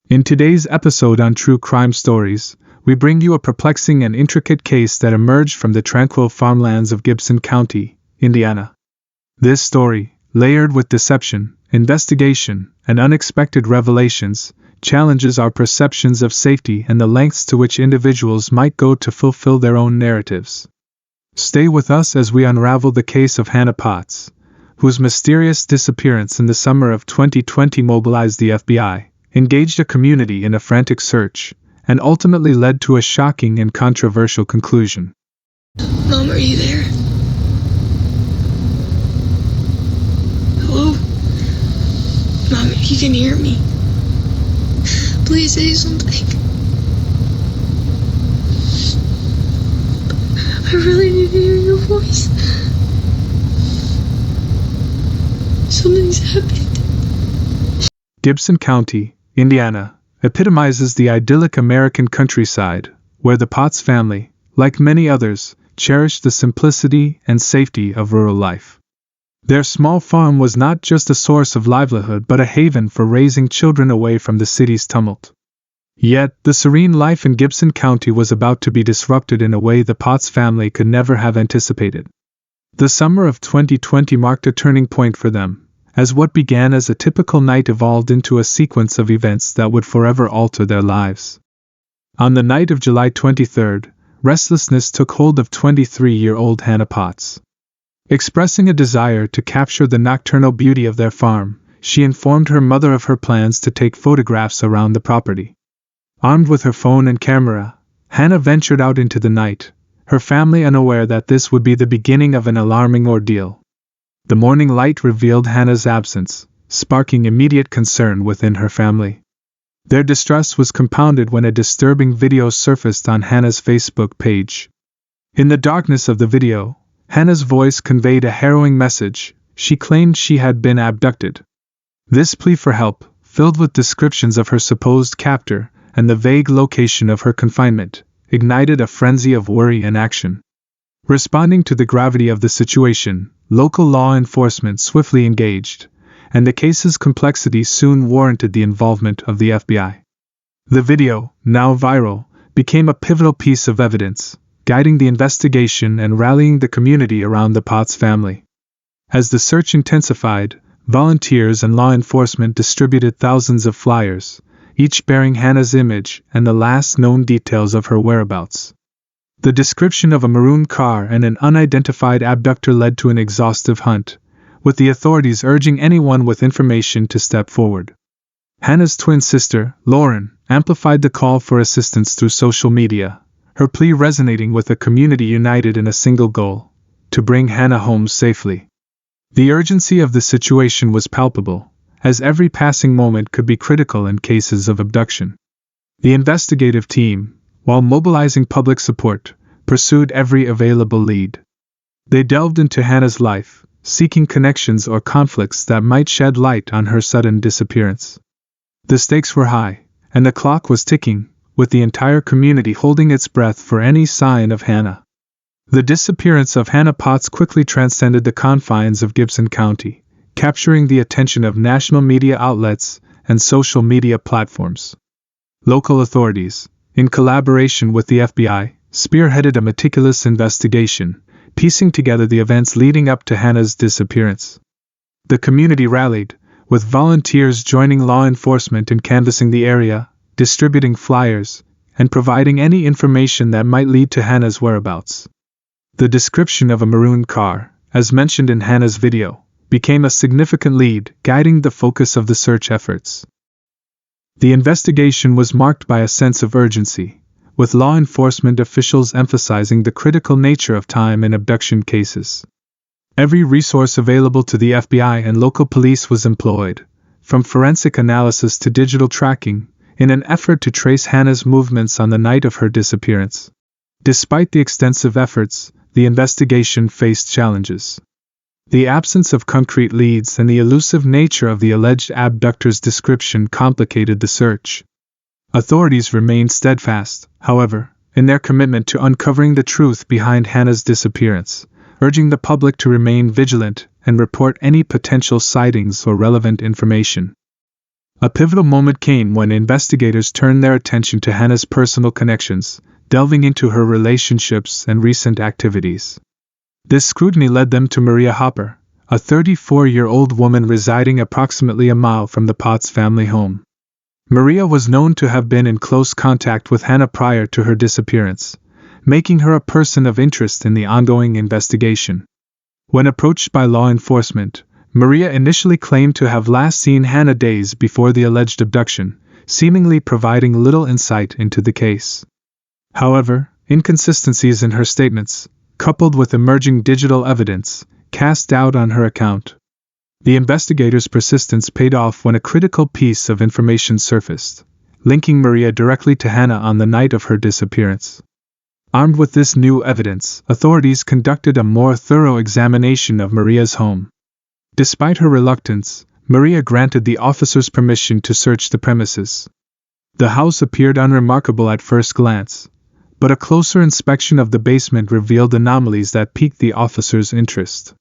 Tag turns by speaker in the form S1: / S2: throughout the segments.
S1: In today's episode on True Crime Stories, we bring you a perplexing and intricate case that emerged from the tranquil farmlands of Gibson County, Indiana. This story, layered with deception, investigation, and unexpected revelations, challenges our perceptions of safety and the lengths to which individuals might go to fulfill their own narratives. Stay with us as we unravel the case of Hannah Potts, whose mysterious disappearance in the summer of 2020 mobilized the FBI, engaged a community in a frantic search, and ultimately led to a shocking and controversial conclusion.
S2: Mom, are you there? Hello? Mom, if you can hear me, please say something. I really need to hear your voice. Something's happened.
S1: Gibson County, Indiana, epitomizes the idyllic American countryside, where the Potts family, like many others, cherished the simplicity and safety of rural life. Their small farm was not just a source of livelihood but a haven for raising children away from the city's tumult. Yet, the serene life in Gibson County was about to be disrupted in a way the Potts family could never have anticipated. The summer of 2020 marked a turning point for them, as what began as a typical night evolved into a sequence of events that would forever alter their lives. On the night of July 23rd, restlessness took hold of 23-year-old Hannah Potts. Expressing a desire to capture the nocturnal beauty of their farm, she informed her mother of her plans to take photographs around the property. Armed with her phone and camera, Hannah ventured out into the night, her family unaware that this would be the beginning of an alarming ordeal. The morning light revealed Hannah's absence, sparking immediate concern within her family. Their distress was compounded when a disturbing video surfaced on Hannah's Facebook page. In the darkness of the video, Hannah's voice conveyed a harrowing message. She claimed she had been abducted. This plea for help, filled with descriptions of her supposed captor and the vague location of her confinement, ignited a frenzy of worry and action. Responding to the gravity of the situation, local law enforcement swiftly engaged, and the case's complexity soon warranted the involvement of the FBI. The video, now viral, became a pivotal piece of evidence, guiding the investigation and rallying the community around the Potts family. As the search intensified, volunteers and law enforcement distributed thousands of flyers, each bearing Hannah's image and the last known details of her whereabouts. The description of a maroon car and an unidentified abductor led to an exhaustive hunt, with the authorities urging anyone with information to step forward. Hannah's twin sister, Lauren, amplified the call for assistance through social media, her plea resonating with a community united in a single goal: to bring Hannah home safely. The urgency of the situation was palpable, as every passing moment could be critical in cases of abduction. The investigative team, while mobilizing public support, pursued every available lead. They delved into Hannah's life, seeking connections or conflicts that might shed light on her sudden disappearance. The stakes were high, and the clock was ticking, with the entire community holding its breath for any sign of Hannah. The disappearance of Hannah Potts quickly transcended the confines of Gibson County, capturing the attention of national media outlets and social media platforms. Local authorities, in collaboration with the FBI, spearheaded a meticulous investigation, piecing together the events leading up to Hannah's disappearance. The community rallied, with volunteers joining law enforcement in canvassing the area, distributing flyers, and providing any information that might lead to Hannah's whereabouts. The description of a maroon car, as mentioned in Hannah's video, became a significant lead, guiding the focus of the search efforts. The investigation was marked by a sense of urgency, with law enforcement officials emphasizing the critical nature of time in abduction cases. Every resource available to the FBI and local police was employed, from forensic analysis to digital tracking, in an effort to trace Hannah's movements on the night of her disappearance. Despite the extensive efforts, the investigation faced challenges. The absence of concrete leads and the elusive nature of the alleged abductor's description complicated the search. Authorities remained steadfast, however, in their commitment to uncovering the truth behind Hannah's disappearance, urging the public to remain vigilant and report any potential sightings or relevant information. A pivotal moment came when investigators turned their attention to Hannah's personal connections, delving into her relationships and recent activities. This scrutiny led them to Maria Hopper, a 34-year-old woman residing approximately a mile from the Potts family home. Maria was known to have been in close contact with Hannah prior to her disappearance, making her a person of interest in the ongoing investigation. When approached by law enforcement, Maria initially claimed to have last seen Hannah days before the alleged abduction, seemingly providing little insight into the case. However, inconsistencies in her statements, coupled with emerging digital evidence, cast doubt on her account. The investigators' persistence paid off when a critical piece of information surfaced, linking Maria directly to Hannah on the night of her disappearance. Armed with this new evidence, authorities conducted a more thorough examination of Maria's home. Despite her reluctance, Maria granted the officers permission to search the premises. The house appeared unremarkable at first glance, but a closer inspection of the basement revealed anomalies that piqued the officers' interest.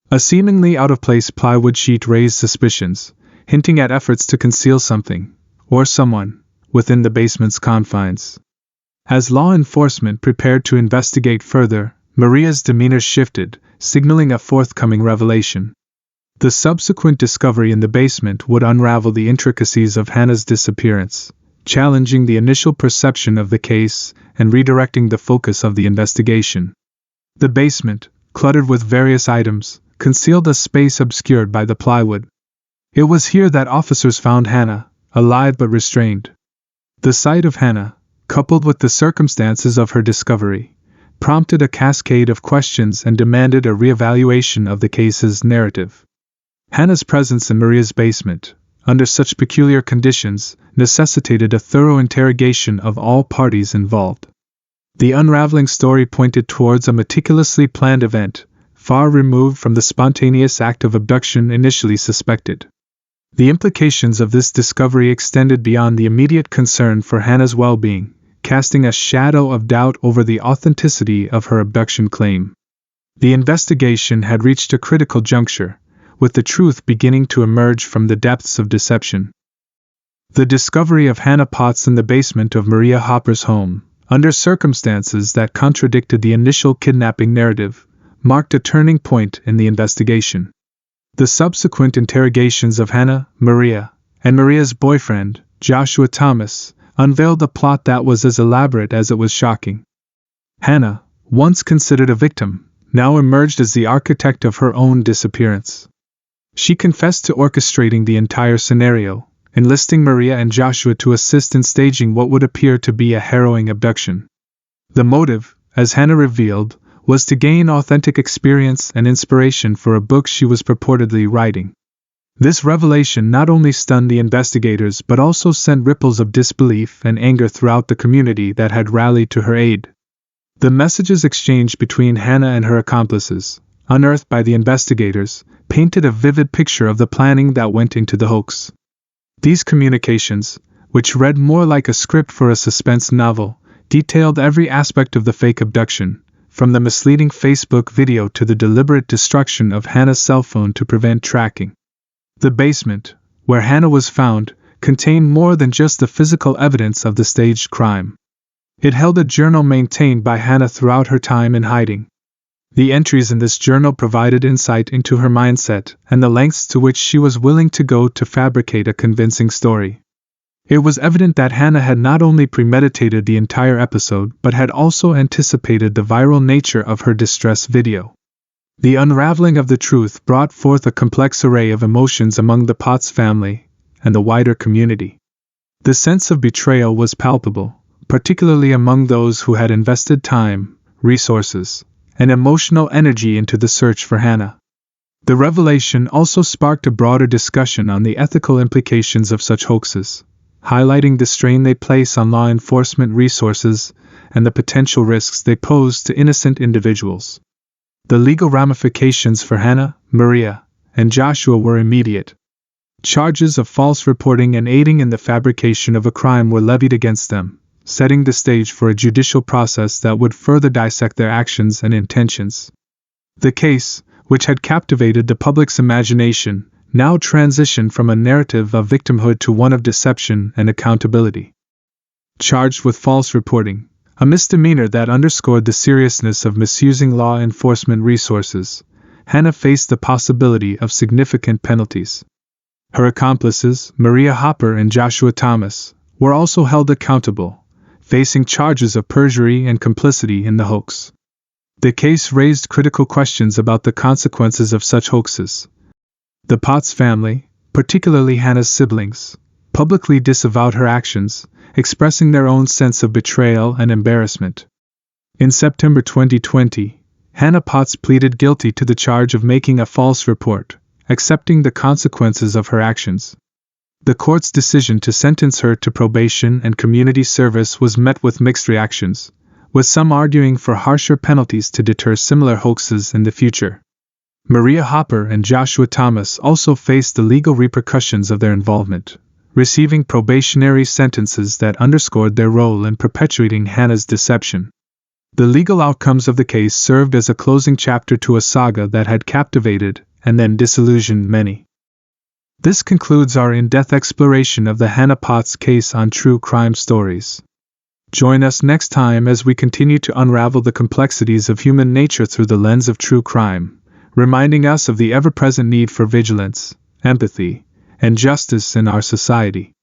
S1: A seemingly out-of-place plywood sheet raised suspicions, hinting at efforts to conceal something, or someone, within the basement's confines. As law enforcement prepared to investigate further, Maria's demeanor shifted, signaling a forthcoming revelation. The subsequent discovery in the basement would unravel the intricacies of Hannah's disappearance, challenging the initial perception of the case and redirecting the focus of the investigation. The basement, cluttered with various items, concealed a space obscured by the plywood. It was here that officers found Hannah, alive but restrained. The sight of Hannah, coupled with the circumstances of her discovery, prompted a cascade of questions and demanded a reevaluation of the case's narrative. Hannah's presence in Maria's basement, under such peculiar conditions, necessitated a thorough interrogation of all parties involved. The unraveling story pointed towards a meticulously planned event, far removed from the spontaneous act of abduction initially suspected. The implications of this discovery extended beyond the immediate concern for Hannah's well-being, casting a shadow of doubt over the authenticity of her abduction claim. The investigation had reached a critical juncture, with the truth beginning to emerge from the depths of deception. The discovery of Hannah Potts in the basement of Maria Hopper's home, under circumstances that contradicted the initial kidnapping narrative, marked a turning point in the investigation. The subsequent interrogations of Hannah, Maria, and Maria's boyfriend, Joshua Thomas, unveiled a plot that was as elaborate as it was shocking. Hannah, once considered a victim, now emerged as the architect of her own disappearance. She confessed to orchestrating the entire scenario, enlisting Maria and Joshua to assist in staging what would appear to be a harrowing abduction. The motive, as Hannah revealed, was to gain authentic experience and inspiration for a book she was purportedly writing. This revelation not only stunned the investigators but also sent ripples of disbelief and anger throughout the community that had rallied to her aid. The messages exchanged between Hannah and her accomplices, unearthed by the investigators, painted a vivid picture of the planning that went into the hoax. These communications, which read more like a script for a suspense novel, detailed every aspect of the fake abduction, from the misleading Facebook video to the deliberate destruction of Hannah's cell phone to prevent tracking. The basement, where Hannah was found, contained more than just the physical evidence of the staged crime. It held a journal maintained by Hannah throughout her time in hiding. The entries in this journal provided insight into her mindset and the lengths to which she was willing to go to fabricate a convincing story. It was evident that Hannah had not only premeditated the entire episode but had also anticipated the viral nature of her distress video. The unraveling of the truth brought forth a complex array of emotions among the Potts family and the wider community. The sense of betrayal was palpable, particularly among those who had invested time, resources, and emotional energy into the search for Hannah. The revelation also sparked a broader discussion on the ethical implications of such hoaxes, highlighting the strain they place on law enforcement resources and the potential risks they pose to innocent individuals. The legal ramifications for Hannah, Maria, and Joshua were immediate. Charges of false reporting and aiding in the fabrication of a crime were levied against them, setting the stage for a judicial process that would further dissect their actions and intentions. The case, which had captivated the public's imagination, now transitioned from a narrative of victimhood to one of deception and accountability. Charged with false reporting, a misdemeanor that underscored the seriousness of misusing law enforcement resources, Hannah faced the possibility of significant penalties. Her accomplices, Maria Hopper and Joshua Thomas, were also held accountable, facing charges of perjury and complicity in the hoax. The case raised critical questions about the consequences of such hoaxes. The Potts family, particularly Hannah's siblings, publicly disavowed her actions, expressing their own sense of betrayal and embarrassment. In September 2020, Hannah Potts pleaded guilty to the charge of making a false report, accepting the consequences of her actions. The court's decision to sentence her to probation and community service was met with mixed reactions, with some arguing for harsher penalties to deter similar hoaxes in the future. Maria Hopper and Joshua Thomas also faced the legal repercussions of their involvement, receiving probationary sentences that underscored their role in perpetuating Hannah's deception. The legal outcomes of the case served as a closing chapter to a saga that had captivated and then disillusioned many. This concludes our in-depth exploration of the Hannah Potts case on True Crime Stories. Join us next time as we continue to unravel the complexities of human nature through the lens of true crime, reminding us of the ever-present need for vigilance, empathy, and justice in our society.